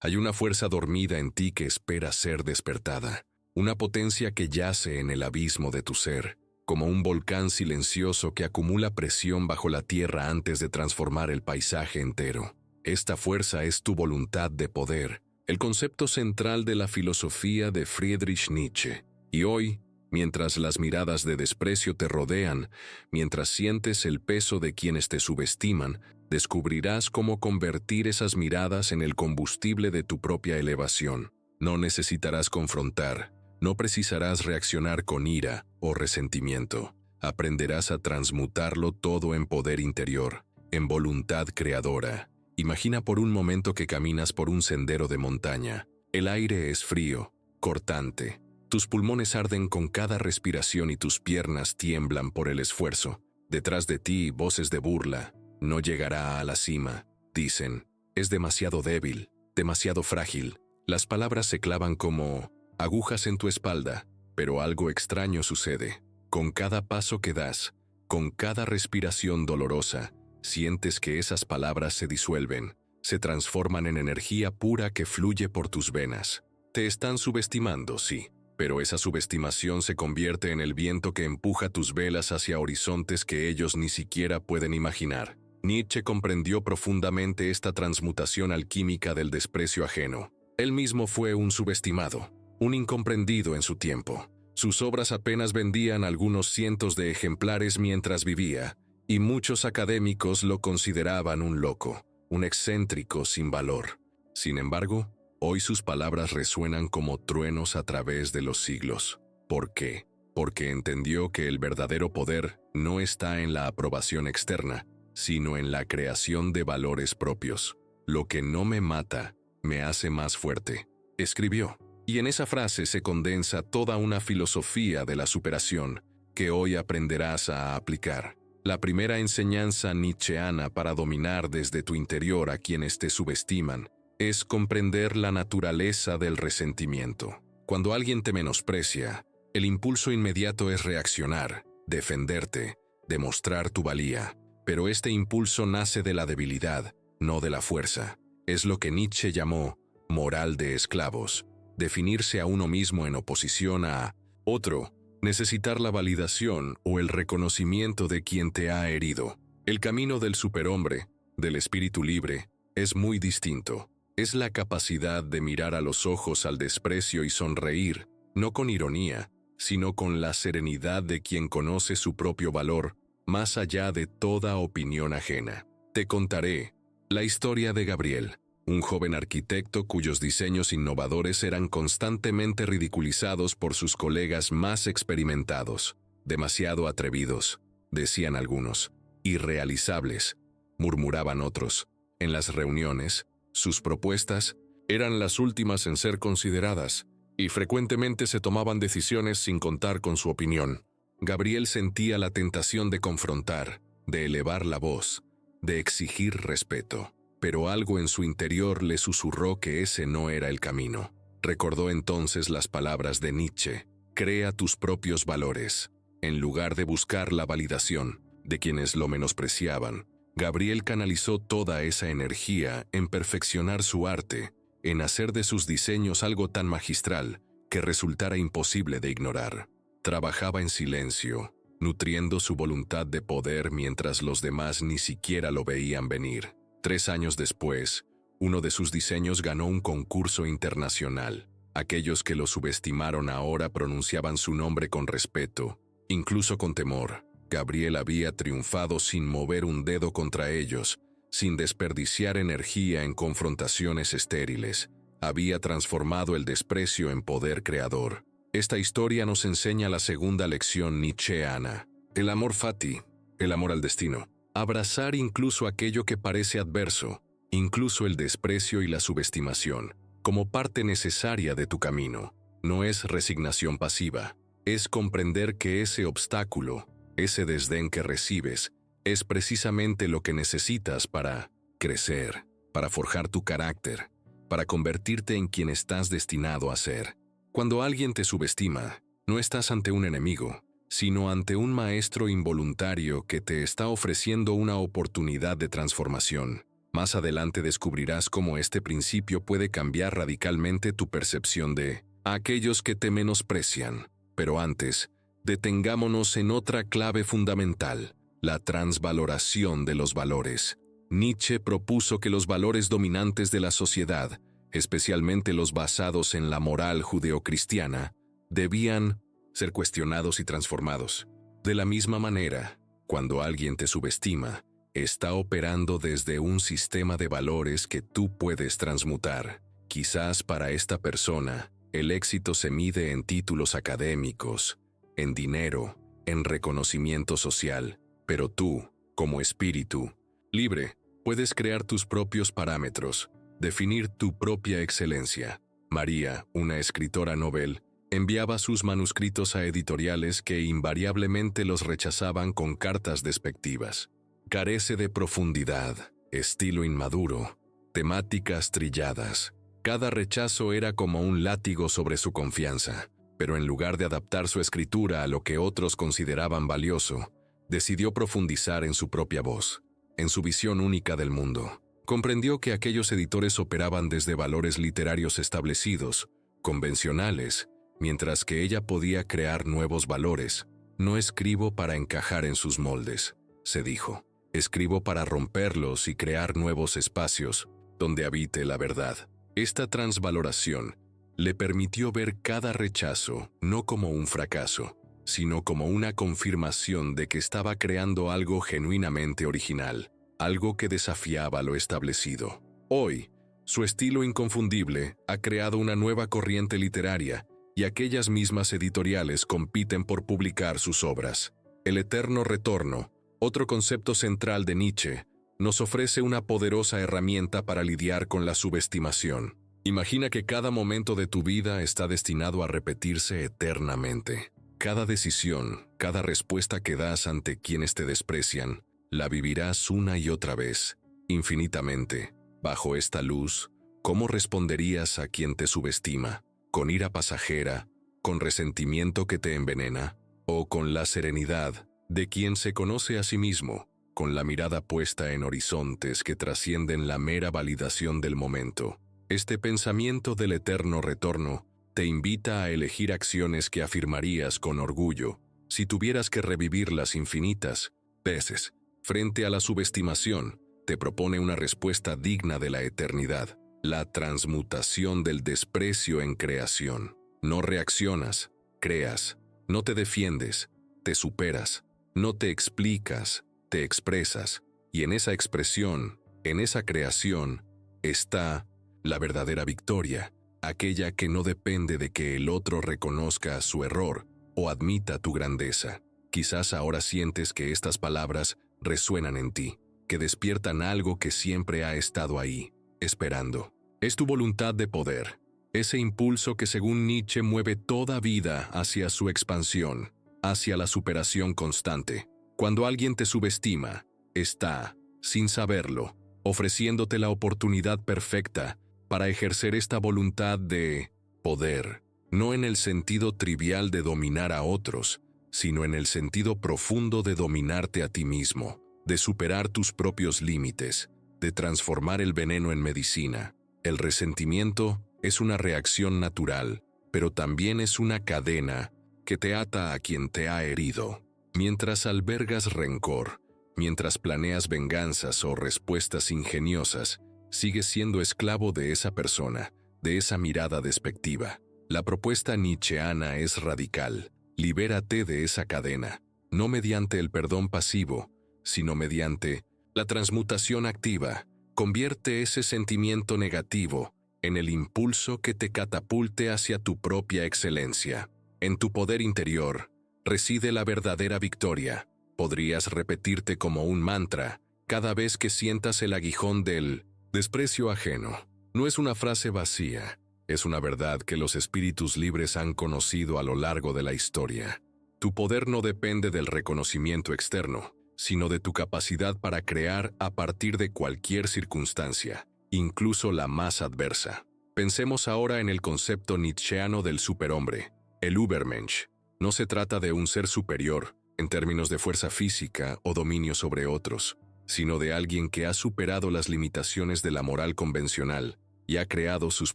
Hay una fuerza dormida en ti que espera ser despertada, una potencia que yace en el abismo de tu ser, como un volcán silencioso que acumula presión bajo la tierra antes de transformar el paisaje entero. Esta fuerza es tu voluntad de poder, el concepto central de la filosofía de Friedrich Nietzsche. Y hoy, mientras las miradas de desprecio te rodean, mientras sientes el peso de quienes te subestiman, descubrirás cómo convertir esas miradas en el combustible de tu propia elevación. No necesitarás confrontar, no precisarás reaccionar con ira o resentimiento. Aprenderás a transmutarlo todo en poder interior, en voluntad creadora. Imagina por un momento que caminas por un sendero de montaña. El aire es frío, cortante. Tus pulmones arden con cada respiración y tus piernas tiemblan por el esfuerzo. Detrás de ti, voces de burla. No llegará a la cima, dicen. Es demasiado débil, demasiado frágil. Las palabras se clavan como agujas en tu espalda, pero algo extraño sucede. Con cada paso que das, con cada respiración dolorosa, sientes que esas palabras se disuelven, se transforman en energía pura que fluye por tus venas. Te están subestimando, sí, pero esa subestimación se convierte en el viento que empuja tus velas hacia horizontes que ellos ni siquiera pueden imaginar. Nietzsche comprendió profundamente esta transmutación alquímica del desprecio ajeno. Él mismo fue un subestimado, un incomprendido en su tiempo. Sus obras apenas vendían algunos cientos de ejemplares mientras vivía, y muchos académicos lo consideraban un loco, un excéntrico sin valor. Sin embargo, hoy sus palabras resuenan como truenos a través de los siglos. ¿Por qué? Porque entendió que el verdadero poder no está en la aprobación externa, sino en la creación de valores propios. Lo que no me mata, me hace más fuerte, escribió. Y en esa frase se condensa toda una filosofía de la superación que hoy aprenderás a aplicar. La primera enseñanza nietzscheana para dominar desde tu interior a quienes te subestiman es comprender la naturaleza del resentimiento. Cuando alguien te menosprecia, el impulso inmediato es reaccionar, defenderte, demostrar tu valía. Pero este impulso nace de la debilidad, no de la fuerza. Es lo que Nietzsche llamó moral de esclavos. Definirse a uno mismo en oposición a otro, necesitar la validación o el reconocimiento de quien te ha herido. El camino del superhombre, del espíritu libre, es muy distinto. Es la capacidad de mirar a los ojos al desprecio y sonreír, no con ironía, sino con la serenidad de quien conoce su propio valor, más allá de toda opinión ajena. Te contaré la historia de Gabriel, un joven arquitecto cuyos diseños innovadores eran constantemente ridiculizados por sus colegas más experimentados. Demasiado atrevidos, decían algunos. Irrealizables, murmuraban otros. En las reuniones, sus propuestas eran las últimas en ser consideradas, y frecuentemente se tomaban decisiones sin contar con su opinión. Gabriel sentía la tentación de confrontar, de elevar la voz, de exigir respeto, pero algo en su interior le susurró que ese no era el camino. Recordó entonces las palabras de Nietzsche: crea tus propios valores. En lugar de buscar la validación de quienes lo menospreciaban, Gabriel canalizó toda esa energía en perfeccionar su arte, en hacer de sus diseños algo tan magistral que resultara imposible de ignorar. Trabajaba en silencio, nutriendo su voluntad de poder mientras los demás ni siquiera lo veían venir. 3 años después, uno de sus diseños ganó un concurso internacional. Aquellos que lo subestimaron ahora pronunciaban su nombre con respeto, incluso con temor. Gabriel había triunfado sin mover un dedo contra ellos, sin desperdiciar energía en confrontaciones estériles. Había transformado el desprecio en poder creador. Esta historia nos enseña la segunda lección nietzscheana: el amor fati, el amor al destino. Abrazar incluso aquello que parece adverso, incluso el desprecio y la subestimación, como parte necesaria de tu camino. No es resignación pasiva, es comprender que ese obstáculo, ese desdén que recibes, es precisamente lo que necesitas para crecer, para forjar tu carácter, para convertirte en quien estás destinado a ser. Cuando alguien te subestima, no estás ante un enemigo, sino ante un maestro involuntario que te está ofreciendo una oportunidad de transformación. Más adelante descubrirás cómo este principio puede cambiar radicalmente tu percepción de aquellos que te menosprecian. Pero antes, detengámonos en otra clave fundamental, la transvaloración de los valores. Nietzsche propuso que los valores dominantes de la sociedad, especialmente los basados en la moral judeocristiana, debían ser cuestionados y transformados. De la misma manera, cuando alguien te subestima, está operando desde un sistema de valores que tú puedes transmutar. Quizás para esta persona, el éxito se mide en títulos académicos, en dinero, en reconocimiento social, pero tú, como espíritu libre, puedes crear tus propios parámetros, definir tu propia excelencia. María, una escritora novel, enviaba sus manuscritos a editoriales que invariablemente los rechazaban con cartas despectivas. Carece de profundidad, estilo inmaduro, temáticas trilladas. Cada rechazo era como un látigo sobre su confianza, pero en lugar de adaptar su escritura a lo que otros consideraban valioso, decidió profundizar en su propia voz, en su visión única del mundo. Comprendió que aquellos editores operaban desde valores literarios establecidos, convencionales, mientras que ella podía crear nuevos valores. No escribo para encajar en sus moldes, se dijo. Escribo para romperlos y crear nuevos espacios donde habite la verdad. Esta transvaloración le permitió ver cada rechazo no como un fracaso, sino como una confirmación de que estaba creando algo genuinamente original, algo que desafiaba lo establecido. Hoy, su estilo inconfundible ha creado una nueva corriente literaria y aquellas mismas editoriales compiten por publicar sus obras. El eterno retorno, otro concepto central de Nietzsche, nos ofrece una poderosa herramienta para lidiar con la subestimación. Imagina que cada momento de tu vida está destinado a repetirse eternamente. Cada decisión, cada respuesta que das ante quienes te desprecian, la vivirás una y otra vez, infinitamente. Bajo esta luz, ¿cómo responderías a quien te subestima? ¿Con ira pasajera, con resentimiento que te envenena, o con la serenidad de quien se conoce a sí mismo, con la mirada puesta en horizontes que trascienden la mera validación del momento? Este pensamiento del eterno retorno te invita a elegir acciones que afirmarías con orgullo si tuvieras que revivirlas infinitas veces. Frente a la subestimación, te propone una respuesta digna de la eternidad, la transmutación del desprecio en creación. No reaccionas, creas. No te defiendes, te superas. No te explicas, te expresas. Y en esa expresión, en esa creación, está la verdadera victoria, aquella que no depende de que el otro reconozca su error o admita tu grandeza. Quizás ahora sientes que estas palabras resuenan en ti, que despiertan algo que siempre ha estado ahí, esperando. Es tu voluntad de poder, ese impulso que según Nietzsche mueve toda vida hacia su expansión, hacia la superación constante. Cuando alguien te subestima, está, sin saberlo, ofreciéndote la oportunidad perfecta para ejercer esta voluntad de poder, no en el sentido trivial de dominar a otros, sino en el sentido profundo de dominarte a ti mismo, de superar tus propios límites, de transformar el veneno en medicina. El resentimiento es una reacción natural, pero también es una cadena que te ata a quien te ha herido. Mientras albergas rencor, mientras planeas venganzas o respuestas ingeniosas, sigues siendo esclavo de esa persona, de esa mirada despectiva. La propuesta nietzscheana es radical. Libérate de esa cadena, no mediante el perdón pasivo, sino mediante la transmutación activa. Convierte ese sentimiento negativo en el impulso que te catapulte hacia tu propia excelencia. En tu poder interior reside la verdadera victoria. Podrías repetirte como un mantra cada vez que sientas el aguijón del desprecio ajeno. No es una frase vacía, es una verdad que los espíritus libres han conocido a lo largo de la historia. Tu poder no depende del reconocimiento externo, sino de tu capacidad para crear a partir de cualquier circunstancia, incluso la más adversa. Pensemos ahora en el concepto nietzscheano del superhombre, el Übermensch. No se trata de un ser superior, en términos de fuerza física o dominio sobre otros. sino de alguien que ha superado las limitaciones de la moral convencional y ha creado sus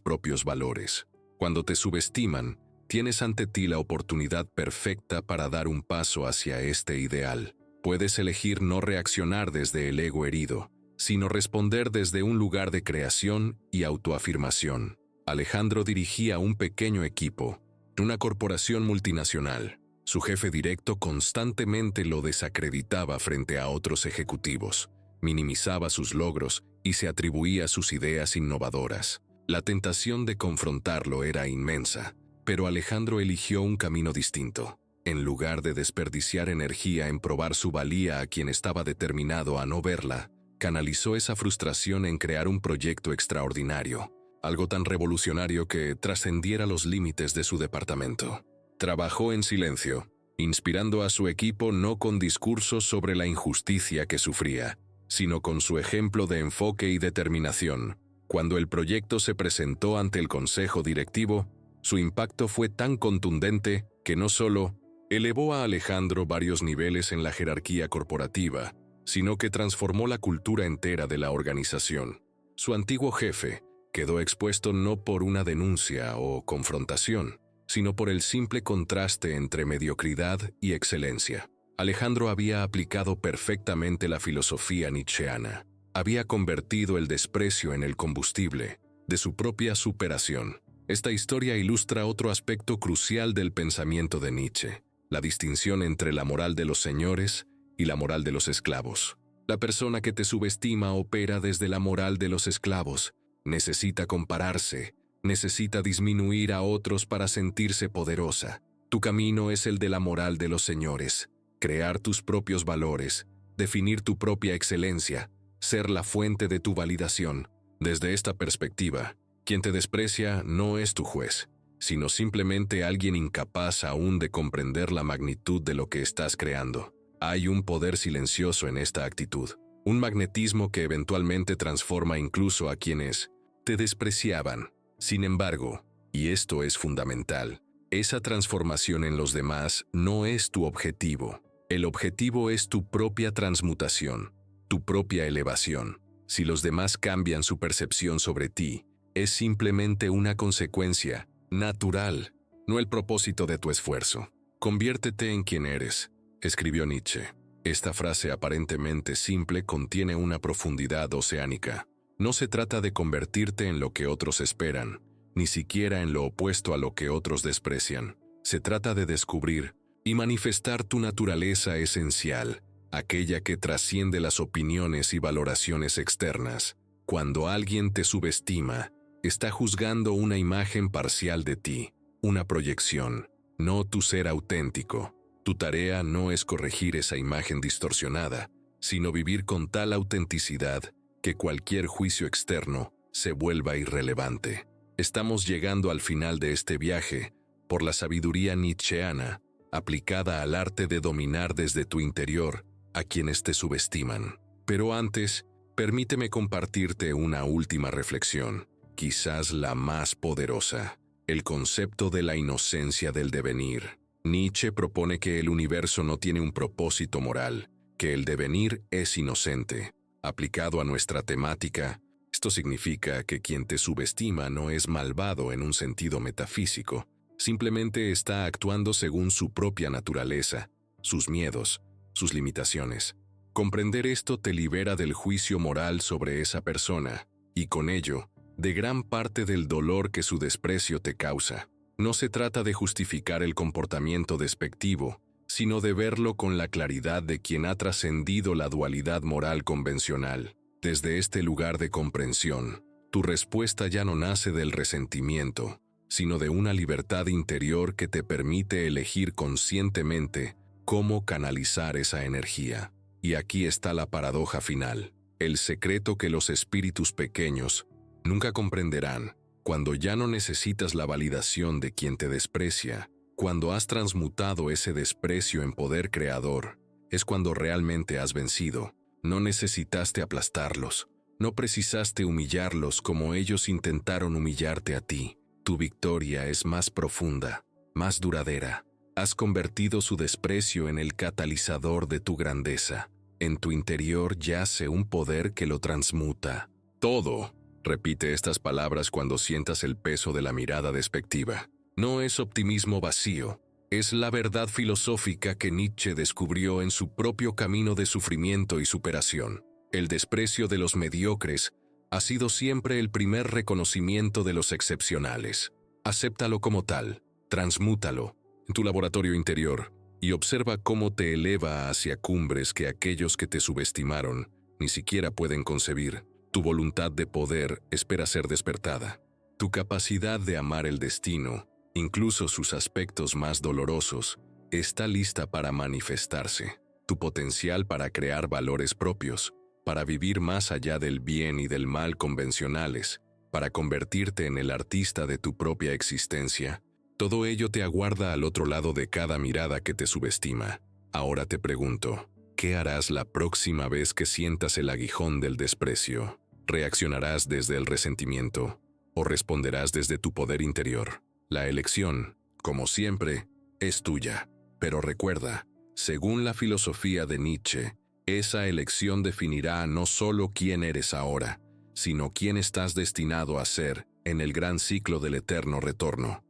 propios valores. Cuando te subestiman, tienes ante ti la oportunidad perfecta para dar un paso hacia este ideal. Puedes elegir no reaccionar desde el ego herido, sino responder desde un lugar de creación y autoafirmación. Alejandro dirigía un pequeño equipo, una corporación multinacional. Su jefe directo constantemente lo desacreditaba frente a otros ejecutivos, minimizaba sus logros y se atribuía sus ideas innovadoras. La tentación de confrontarlo era inmensa, pero Alejandro eligió un camino distinto. En lugar de desperdiciar energía en probar su valía a quien estaba determinado a no verla, canalizó esa frustración en crear un proyecto extraordinario, algo tan revolucionario que trascendiera los límites de su departamento. Trabajó en silencio, inspirando a su equipo no con discursos sobre la injusticia que sufría, sino con su ejemplo de enfoque y determinación. Cuando el proyecto se presentó ante el consejo directivo, su impacto fue tan contundente que no solo elevó a Alejandro varios niveles en la jerarquía corporativa, sino que transformó la cultura entera de la organización. Su antiguo jefe quedó expuesto no por una denuncia o confrontación, sino por el simple contraste entre mediocridad y excelencia. Alejandro había aplicado perfectamente la filosofía nietzscheana. Había convertido el desprecio en el combustible de su propia superación. Esta historia ilustra otro aspecto crucial del pensamiento de Nietzsche, la distinción entre la moral de los señores y la moral de los esclavos. La persona que te subestima opera desde la moral de los esclavos. Necesita compararse, necesita disminuir a otros para sentirse poderosa. Tu camino es el de la moral de los señores. Crear tus propios valores, definir tu propia excelencia, ser la fuente de tu validación. Desde esta perspectiva, quien te desprecia no es tu juez, sino simplemente alguien incapaz aún de comprender la magnitud de lo que estás creando. Hay un poder silencioso en esta actitud, un magnetismo que eventualmente transforma incluso a quienes te despreciaban. Sin embargo, y esto es fundamental, esa transformación en los demás no es tu objetivo. El objetivo es tu propia transmutación, tu propia elevación. Si los demás cambian su percepción sobre ti, es simplemente una consecuencia natural, no el propósito de tu esfuerzo. Conviértete en quien eres, escribió Nietzsche. Esta frase aparentemente simple contiene una profundidad oceánica. No se trata de convertirte en lo que otros esperan, ni siquiera en lo opuesto a lo que otros desprecian. Se trata de descubrir y manifestar tu naturaleza esencial, aquella que trasciende las opiniones y valoraciones externas. Cuando alguien te subestima, está juzgando una imagen parcial de ti, una proyección, no tu ser auténtico. Tu tarea no es corregir esa imagen distorsionada, sino vivir con tal autenticidad que cualquier juicio externo se vuelva irrelevante. Estamos llegando al final de este viaje por la sabiduría nietzscheana, aplicada al arte de dominar desde tu interior a quienes te subestiman. Pero antes, permíteme compartirte una última reflexión, quizás la más poderosa, el concepto de la inocencia del devenir. Nietzsche propone que el universo no tiene un propósito moral, que el devenir es inocente. Aplicado a nuestra temática, esto significa que quien te subestima no es malvado en un sentido metafísico, simplemente está actuando según su propia naturaleza, sus miedos, sus limitaciones. Comprender esto te libera del juicio moral sobre esa persona, y con ello, de gran parte del dolor que su desprecio te causa. No se trata de justificar el comportamiento despectivo, sino de verlo con la claridad de quien ha trascendido la dualidad moral convencional. Desde este lugar de comprensión, tu respuesta ya no nace del resentimiento, sino de una libertad interior que te permite elegir conscientemente cómo canalizar esa energía. Y aquí está la paradoja final, el secreto que los espíritus pequeños nunca comprenderán. Cuando ya no necesitas la validación de quien te desprecia, cuando has transmutado ese desprecio en poder creador, es cuando realmente has vencido. No necesitaste aplastarlos, no precisaste humillarlos como ellos intentaron humillarte a ti. Tu victoria es más profunda, más duradera. Has convertido su desprecio en el catalizador de tu grandeza. En tu interior yace un poder que lo transmuta. Todo. Repite estas palabras cuando sientas el peso de la mirada despectiva. No es optimismo vacío. Es la verdad filosófica que Nietzsche descubrió en su propio camino de sufrimiento y superación. El desprecio de los mediocres ha sido siempre el primer reconocimiento de los excepcionales. Acéptalo como tal, transmútalo en tu laboratorio interior y observa cómo te eleva hacia cumbres que aquellos que te subestimaron ni siquiera pueden concebir. Tu voluntad de poder espera ser despertada. Tu capacidad de amar el destino, incluso sus aspectos más dolorosos, está lista para manifestarse. Tu potencial para crear valores propios, para vivir más allá del bien y del mal convencionales, para convertirte en el artista de tu propia existencia, todo ello te aguarda al otro lado de cada mirada que te subestima. Ahora te pregunto, ¿qué harás la próxima vez que sientas el aguijón del desprecio? ¿Reaccionarás desde el resentimiento o responderás desde tu poder interior? La elección, como siempre, es tuya. Pero recuerda, según la filosofía de Nietzsche, esa elección definirá no solo quién eres ahora, sino quién estás destinado a ser en el gran ciclo del eterno retorno.